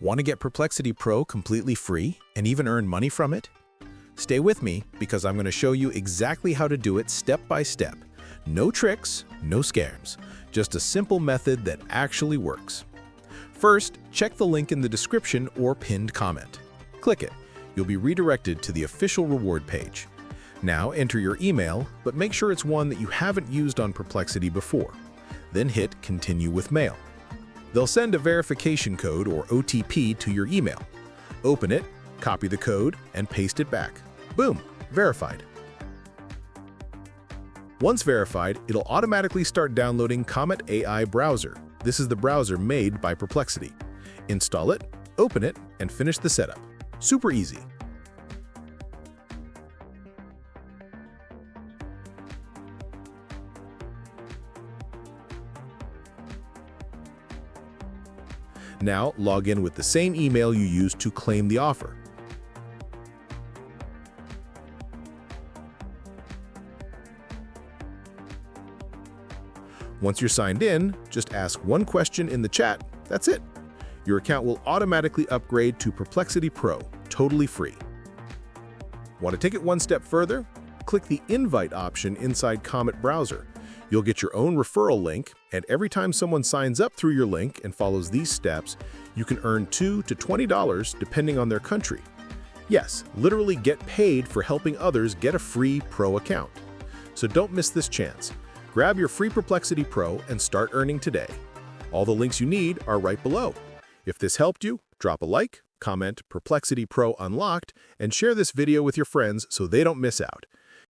Want to get Perplexity Pro completely free and even earn money from it? Stay with me because I'm going to show you exactly how to do it step by step. No tricks, no scams, just a simple method that actually works. First, check the link in the description or pinned comment. Click it. You'll be redirected to the official reward page. Now enter your email, but make sure it's one that you haven't used on Perplexity before. Then hit Continue with Mail. They'll send a verification code or OTP to your email. Open it, copy the code, and paste it back. Boom, verified. Once verified, it'll automatically start downloading Comet AI Browser. This is the browser made by Perplexity. Install it, open it, and finish the setup. Super easy. Now, log in with the same email you used to claim the offer. Once you're signed in, just ask one question in the chat. That's it. Your account will automatically upgrade to Perplexity Pro, totally free. Want to take it one step further? Click the Invite option inside Comet Browser. You'll get your own referral link, and every time someone signs up through your link and follows these steps, you can earn $2 to $20 depending on their country. Yes, literally get paid for helping others get a free Pro account. So don't miss this chance. Grab your free Perplexity Pro and start earning today. All the links you need are right below. If this helped you, drop a like, comment Perplexity Pro Unlocked, and share this video with your friends so they don't miss out.